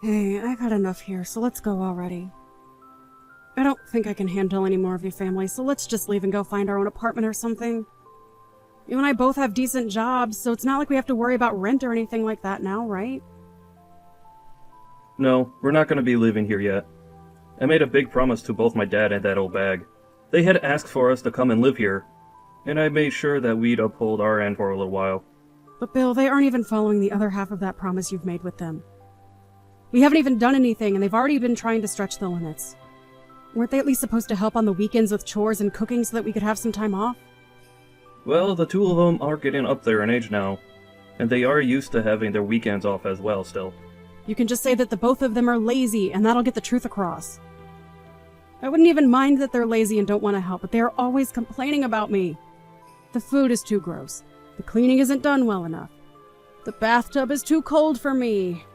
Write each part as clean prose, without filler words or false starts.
Hey, I've had enough here, so let's go already. I don't think I can handle any more of your family, so let's just leave and go find our own apartment or something. You and I both have decent jobs, so it's not like we have to worry about rent or anything like that now, right? No, we're not going to be living here yet. I made a big promise to both my dad and that old bag. They had asked for us to come and live here, and I made sure that we'd uphold our end for a little while. But Bill, they aren't even following the other half of that promise you've made with them. We haven't even done anything, and they've already been trying to stretch the limits. Weren't they at least supposed to help on the weekends with chores and cooking so that we could have some time off? Well, the two of them are getting up there in age now, and they are used to having their weekends off as well still. You can just say that the both of them are lazy, and that'll get the truth across. I wouldn't even mind that they're lazy and don't want to help, but they are always complaining about me. The food is too gross. The cleaning isn't done well enough. The bathtub is too cold for me.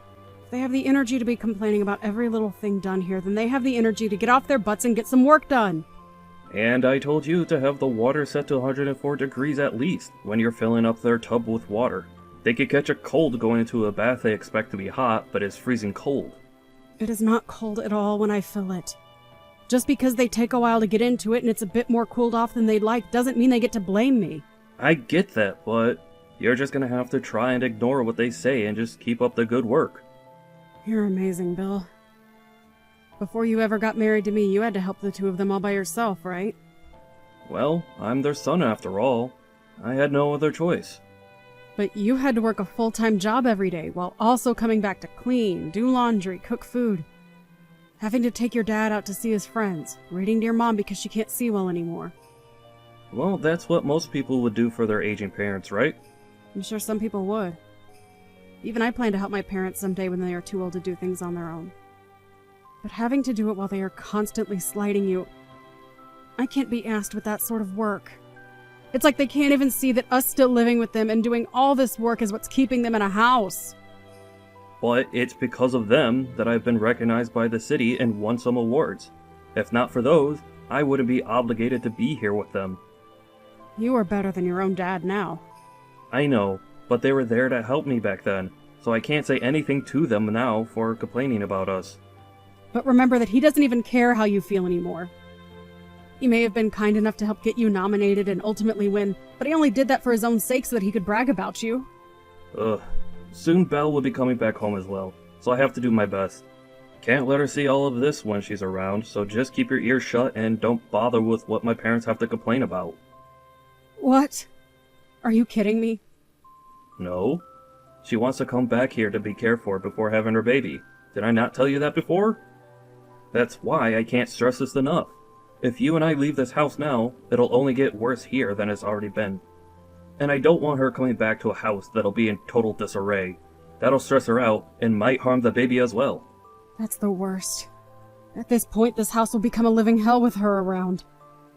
If they have the energy to be complaining about every little thing done here, then they have the energy to get off their butts and get some work done. And I told you to have the water set to 104 degrees at least when you're filling up their tub with water. They could catch a cold going into a bath they expect to be hot, but is freezing cold. It is not cold at all when I fill it. Just because they take a while to get into it and it's a bit more cooled off than they'd like doesn't mean they get to blame me. I get that, but you're just gonna have to try and ignore what they say and just keep up the good work. You're amazing, Bill. Before you ever got married to me, you had to help the two of them all by yourself, right? Well, I'm their son after all. I had no other choice. But you had to work a full-time job every day, while also coming back to clean, do laundry, cook food. Having to take your dad out to see his friends, reading to your mom because she can't see well anymore. Well, that's what most people would do for their aging parents, right? I'm sure some people would. Even I plan to help my parents someday when they are too old to do things on their own. But having to do it while they are constantly slighting you, I can't be asked with that sort of work. It's like they can't even see that us still living with them and doing all this work is what's keeping them in a house. But it's because of them that I've been recognized by the city and won some awards. If not for those, I wouldn't be obligated to be here with them. You are better than your own dad now. I know, but they were there to help me back then, so I can't say anything to them now for complaining about us. But remember that he doesn't even care how you feel anymore. He may have been kind enough to help get you nominated and ultimately win, but he only did that for his own sake so that he could brag about you. Ugh. Soon Belle will be coming back home as well, so I have to do my best. Can't let her see all of this when she's around, so just keep your ears shut and don't bother with what my parents have to complain about. What? Are you kidding me? No. She wants to come back here to be cared for before having her baby. Did I not tell you that before? That's why I can't stress this enough. If you and I leave this house now, it'll only get worse here than it's already been. And I don't want her coming back to a house that'll be in total disarray. That'll stress her out and might harm the baby as well. That's the worst. At this point, this house will become a living hell with her around.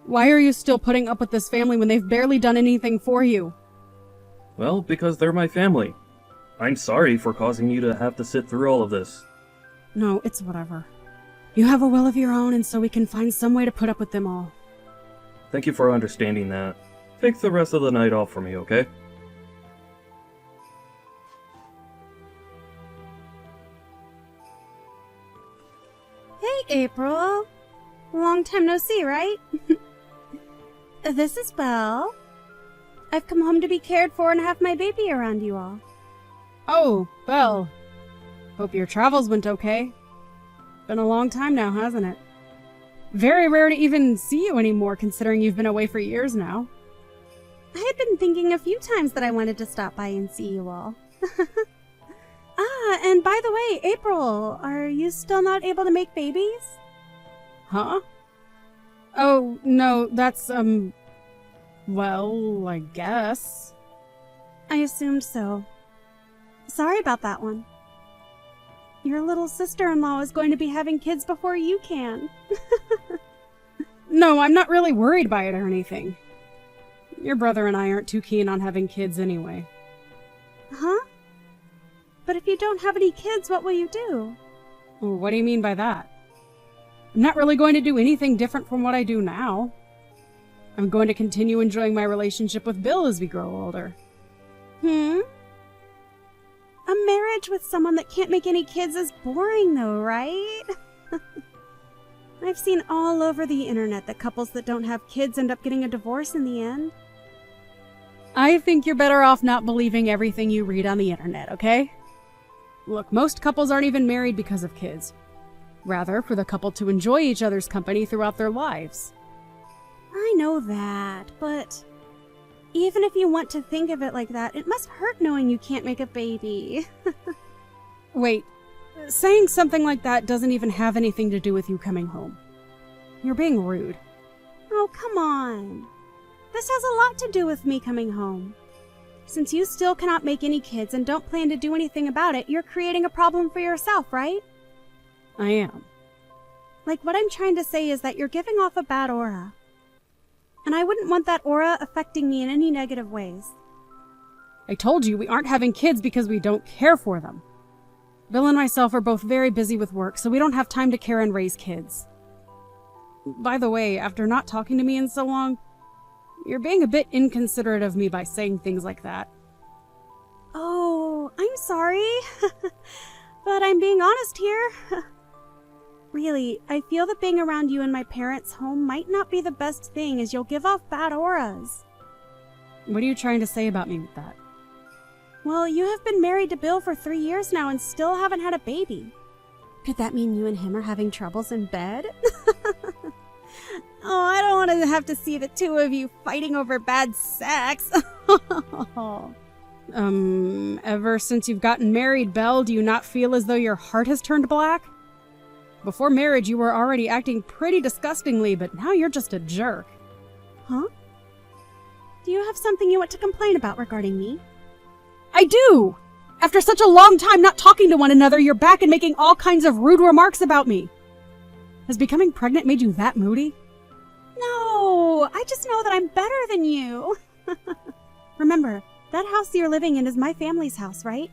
Why are you still putting up with this family when they've barely done anything for you? Well, because they're my family. I'm sorry for causing you to have to sit through all of this. No, it's whatever. You have a will of your own, and so we can find some way to put up with them all. Thank you for understanding that. Take the rest of the night off for me, okay? Hey, April. Long time no see, right? This is Belle. I've come home to be cared for and have my baby around you all. Oh, Belle. Hope your travels went okay. Been a long time now, hasn't it? Very rare to even see you anymore, considering you've been away for years now. I had been thinking a few times that I wanted to stop by and see you all. And by the way, April, are you still not able to make babies? Huh? Oh, no, that's, well, I guess. I assumed so. Sorry about that one. Your little sister-in-law is going to be having kids before you can. No, I'm not really worried by it or anything. Your brother and I aren't too keen on having kids anyway. Huh? But if you don't have any kids, what will you do? Well, what do you mean by that? I'm not really going to do anything different from what I do now. I'm going to continue enjoying my relationship with Bill as we grow older. Hmm? A marriage with someone that can't make any kids is boring though, right? I've seen all over the internet that couples that don't have kids end up getting a divorce in the end. I think you're better off not believing everything you read on the internet, okay? Look, most couples aren't even married because of kids. Rather, for the couple to enjoy each other's company throughout their lives. I know that, but even if you want to think of it like that, it must hurt knowing you can't make a baby. Wait, saying something like that doesn't even have anything to do with you coming home. You're being rude. Oh, come on. This has a lot to do with me coming home. Since you still cannot make any kids and don't plan to do anything about it, you're creating a problem for yourself, right? I am. Like, what I'm trying to say is that you're giving off a bad aura. And I wouldn't want that aura affecting me in any negative ways. I told you we aren't having kids because we don't care for them. Bill and myself are both very busy with work, so we don't have time to care and raise kids. By the way, after not talking to me in so long, you're being a bit inconsiderate of me by saying things like that. Oh, I'm sorry. But I'm being honest here. Really, I feel that being around you in my parents' home might not be the best thing, as you'll give off bad auras. What are you trying to say about me with that? Well, you have been married to Bill for 3 years now and still haven't had a baby. Could that mean you and him are having troubles in bed? Oh, I don't want to have to see the two of you fighting over bad sex. Ever since you've gotten married, Belle, do you not feel as though your heart has turned black? Before marriage, you were already acting pretty disgustingly, but now you're just a jerk. Huh? Do you have something you want to complain about regarding me? I do! After such a long time not talking to one another, you're back and making all kinds of rude remarks about me. Has becoming pregnant made you that moody? No, I just know that I'm better than you. Remember, that house you're living in is my family's house, right?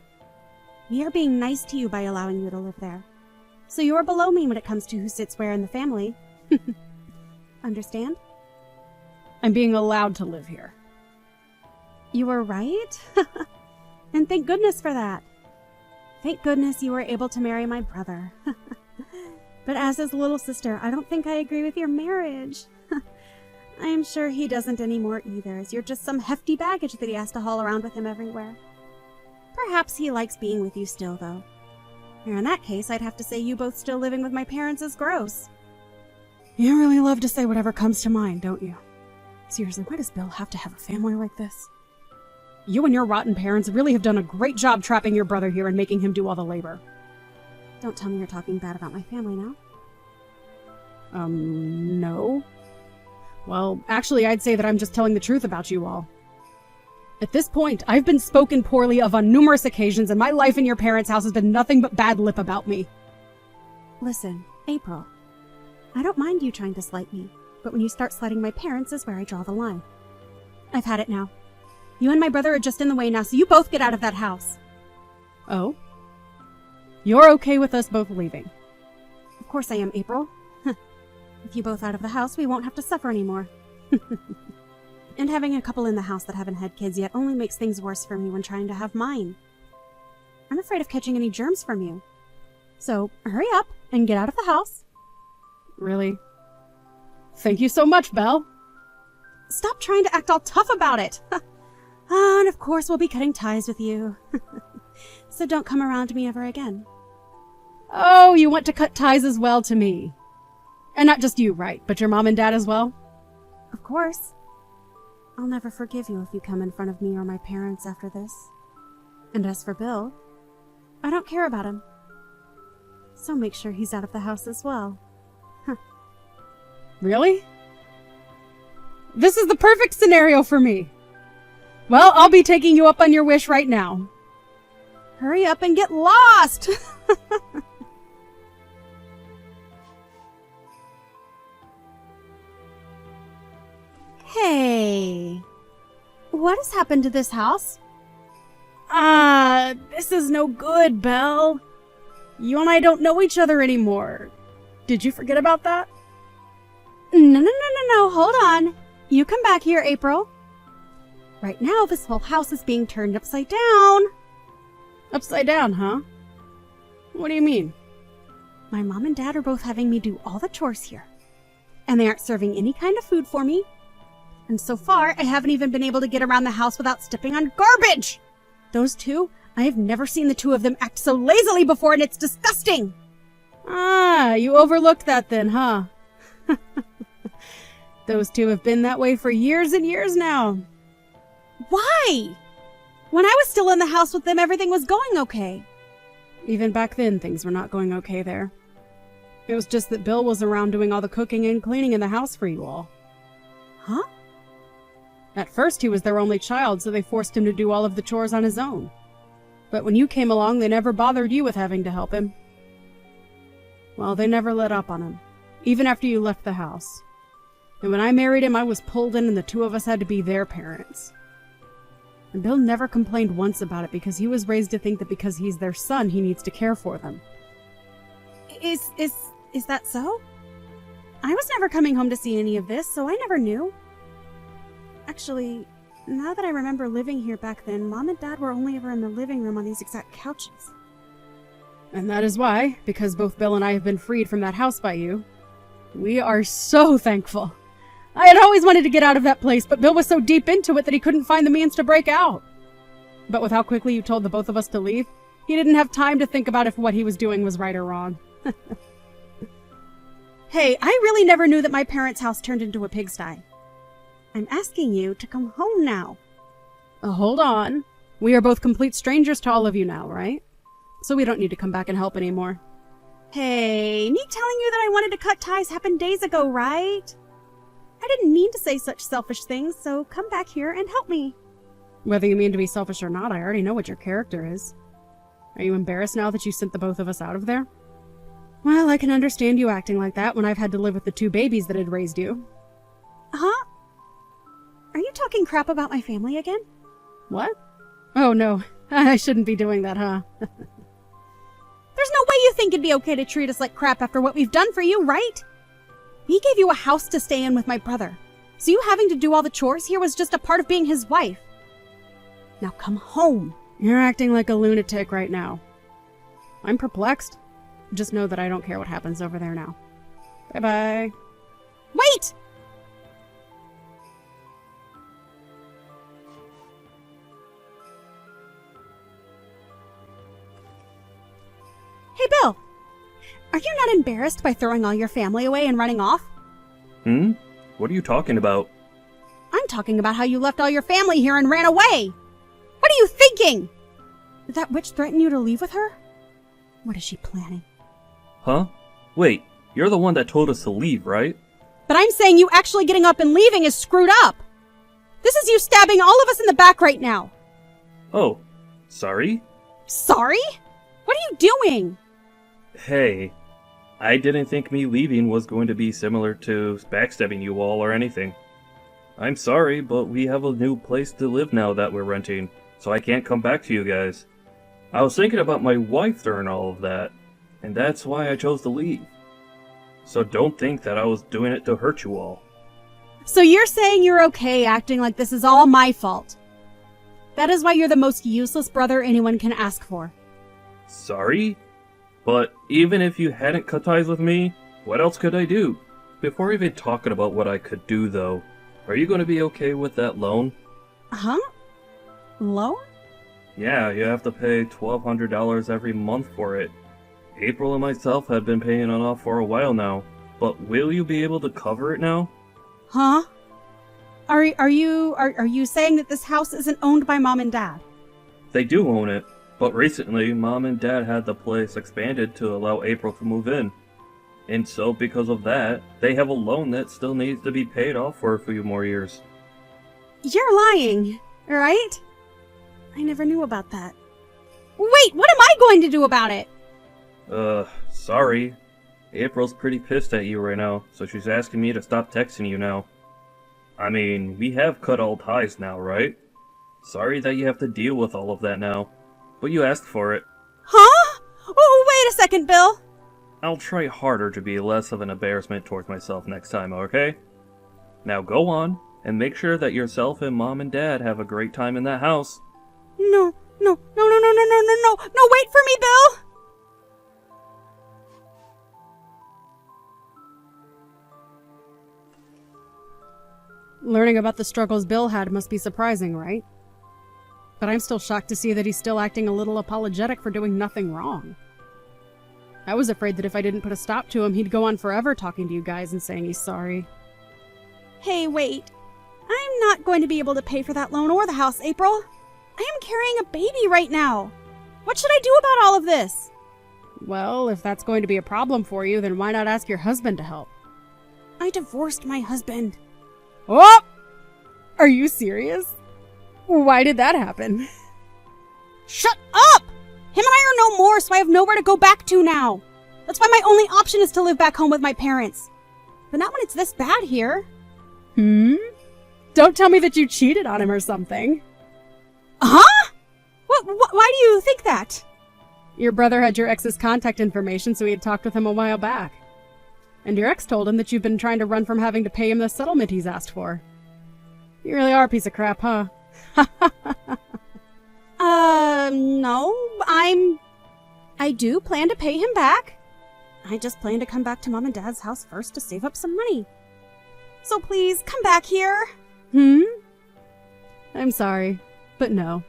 We are being nice to you by allowing you to live there. So you're below me when it comes to who sits where in the family. Understand? I'm being allowed to live here. You were right? And thank goodness for that. Thank goodness you were able to marry my brother. But as his little sister, I don't think I agree with your marriage. I am sure he doesn't anymore either, as you're just some hefty baggage that he has to haul around with him everywhere. Perhaps he likes being with you still, though. Or in that case, I'd have to say you both still living with my parents is gross. You really love to say whatever comes to mind, don't you? Seriously, why does Bill have to have a family like this? You and your rotten parents really have done a great job trapping your brother here and making him do all the labor. Don't tell me you're talking bad about my family now. No. Well, actually, I'd say that I'm just telling the truth about you all. At this point, I've been spoken poorly of on numerous occasions, and my life in your parents' house has been nothing but bad lip about me. Listen, April. I don't mind you trying to slight me, but when you start slighting my parents is where I draw the line. I've had it now. You and my brother are just in the way now, so you both get out of that house. Oh? You're okay with us both leaving? Of course I am, April. With you both out of the house, we won't have to suffer anymore. And having a couple in the house that haven't had kids yet only makes things worse for me when trying to have mine. I'm afraid of catching any germs from you. So, hurry up and get out of the house. Really? Thank you so much, Belle. Stop trying to act all tough about it. And of course we'll be cutting ties with you. So don't come around me ever again. Oh, you want to cut ties as well to me. And not just you, right? But your mom and dad as well? Of course. I'll never forgive you if you come in front of me or my parents after this. And as for Bill, I don't care about him. So make sure he's out of the house as well. Really? This is the perfect scenario for me. Well, I'll be taking you up on your wish right now. Hurry up and get lost! Hey, what has happened to this house? This is no good, Belle. You and I don't know each other anymore. Did you forget about that? No, hold on. You come back here, April. Right now, this whole house is being turned upside down. Upside down, huh? What do you mean? My mom and dad are both having me do all the chores here. And they aren't serving any kind of food for me. And so far, I haven't even been able to get around the house without stepping on garbage! Those two, I have never seen the two of them act so lazily before, and it's disgusting! Ah, you overlooked that then, huh? Those two have been that way for years and years now. Why? When I was still in the house with them, everything was going okay. Even back then, things were not going okay there. It was just that Bill was around doing all the cooking and cleaning in the house for you all. Huh? At first, he was their only child, so they forced him to do all of the chores on his own. But when you came along, they never bothered you with having to help him. Well, they never let up on him, even after you left the house. And when I married him, I was pulled in and the two of us had to be their parents. And Bill never complained once about it because he was raised to think that because he's their son, he needs to care for them. Is that so? I was never coming home to see any of this, so I never knew. Actually, now that I remember living here back then, Mom and Dad were only ever in the living room on these exact couches. And that is why, because both Bill and I have been freed from that house by you, we are so thankful. I had always wanted to get out of that place, but Bill was so deep into it that he couldn't find the means to break out. But with how quickly you told the both of us to leave, he didn't have time to think about if what he was doing was right or wrong. Hey, I really never knew that my parents' house turned into a pigsty. I'm asking you to come home now. Hold on. We are both complete strangers to all of you now, right? So we don't need to come back and help anymore. Hey, me telling you that I wanted to cut ties happened days ago, right? I didn't mean to say such selfish things, so come back here and help me. Whether you mean to be selfish or not, I already know what your character is. Are you embarrassed now that you sent the both of us out of there? Well, I can understand you acting like that when I've had to live with the two babies that had raised you. Huh? Are you talking crap about my family again? What? Oh, no. I shouldn't be doing that, huh? There's no way you think it'd be okay to treat us like crap after what we've done for you, right? He gave you a house to stay in with my brother, so you having to do all the chores here was just a part of being his wife. Now come home. You're acting like a lunatic right now. I'm perplexed. Just know that I don't care what happens over there now. Bye-bye. Wait! Hey, Bill. Are you not embarrassed by throwing all your family away and running off? What are you talking about? I'm talking about how you left all your family here and ran away. What are you thinking? Did that witch threaten you to leave with her? What is she planning? Huh? Wait, you're the one that told us to leave, right? But I'm saying you actually getting up and leaving is screwed up. This is you stabbing all of us in the back right now. Oh, sorry? Sorry? What are you doing? Hey, I didn't think me leaving was going to be similar to backstabbing you all or anything. I'm sorry, but we have a new place to live now that we're renting, so I can't come back to you guys. I was thinking about my wife during all of that, and that's why I chose to leave. So don't think that I was doing it to hurt you all. So you're saying you're okay acting like this is all my fault? That is why you're the most useless brother anyone can ask for. Sorry? But even if you hadn't cut ties with me, what else could I do? Before even talking about what I could do, though, are you going to be okay with that loan? Huh? Loan? Yeah, you have to pay $1,200 every month for it. April and myself have been paying it off for a while now, but will you be able to cover it now? Huh? Are you saying that this house isn't owned by Mom and Dad? They do own it, but recently Mom and Dad had the place expanded to allow April to move in. And so because of that, they have a loan that still needs to be paid off for a few more years. You're lying, right? I never knew about that. Wait, what am I going to do about it? Sorry. April's pretty pissed at you right now, so she's asking me to stop texting you now. I mean, we have cut all ties now, right? Sorry that you have to deal with all of that now, but you asked for it. Huh? Oh, wait a second, Bill. I'll try harder to be less of an embarrassment towards myself next time, okay? Now go on, and make sure that yourself and Mom and Dad have a great time in that house. No, No, no, no, no, no, no, no, no, no, wait for me, Bill! Learning about the struggles Bill had must be surprising, right? But I'm still shocked to see that he's still acting a little apologetic for doing nothing wrong. I was afraid that if I didn't put a stop to him, he'd go on forever talking to you guys and saying he's sorry. Hey, wait. I'm not going to be able to pay for that loan or the house, April. I am carrying a baby right now. What should I do about all of this? Well, if that's going to be a problem for you, then why not ask your husband to help? I divorced my husband. Oh! Are you serious? Why did that happen? Shut up! Him and I are no more, so I have nowhere to go back to now. That's why my only option is to live back home with my parents. But not when it's this bad here. Don't tell me that you cheated on him or something. Huh? Why do you think that? Your brother had your ex's contact information, so he had talked with him a while back. And your ex told him that you've been trying to run from having to pay him the settlement he's asked for. You really are a piece of crap, huh? No, I do plan to pay him back. I just plan to come back to Mom and Dad's house first to save up some money. So please, come back here. I'm sorry, but no.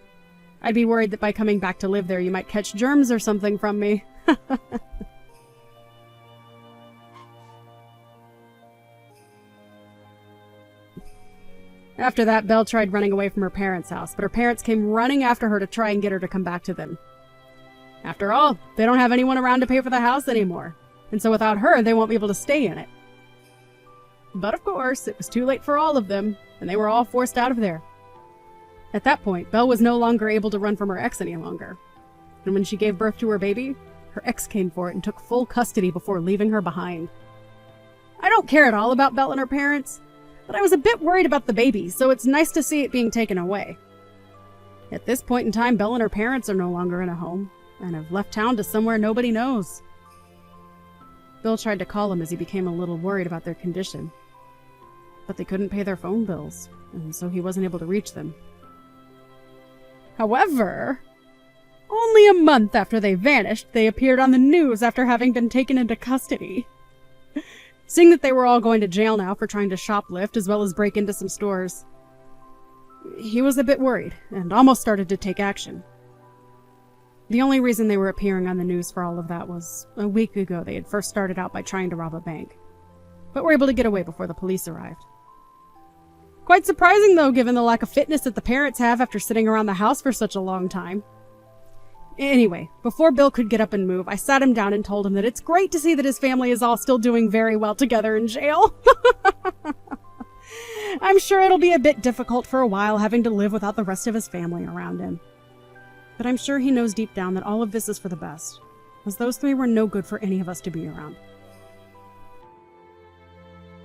I'd be worried that by coming back to live there you might catch germs or something from me. After that, Belle tried running away from her parents' house, but her parents came running after her to try and get her to come back to them. After all, they don't have anyone around to pay for the house anymore, and so without her, they won't be able to stay in it. But of course, it was too late for all of them, and they were all forced out of there. At that point, Belle was no longer able to run from her ex any longer. And when she gave birth to her baby, her ex came for it and took full custody before leaving her behind. I don't care at all about Belle and her parents, but I was a bit worried about the baby, so it's nice to see it being taken away. At this point in time, Belle and her parents are no longer in a home, and have left town to somewhere nobody knows. Bill tried to call him as he became a little worried about their condition. But they couldn't pay their phone bills, and so he wasn't able to reach them. However, only a month after they vanished, they appeared on the news after having been taken into custody. Seeing that they were all going to jail now for trying to shoplift as well as break into some stores, he was a bit worried and almost started to take action. The only reason they were appearing on the news for all of that was a week ago they had first started out by trying to rob a bank, but were able to get away before the police arrived. Quite surprising though, given the lack of fitness that the parents have after sitting around the house for such a long time. Anyway, before Bill could get up and move, I sat him down and told him that it's great to see that his family is all still doing very well together in jail. I'm sure it'll be a bit difficult for a while having to live without the rest of his family around him. But I'm sure he knows deep down that all of this is for the best, as those three were no good for any of us to be around.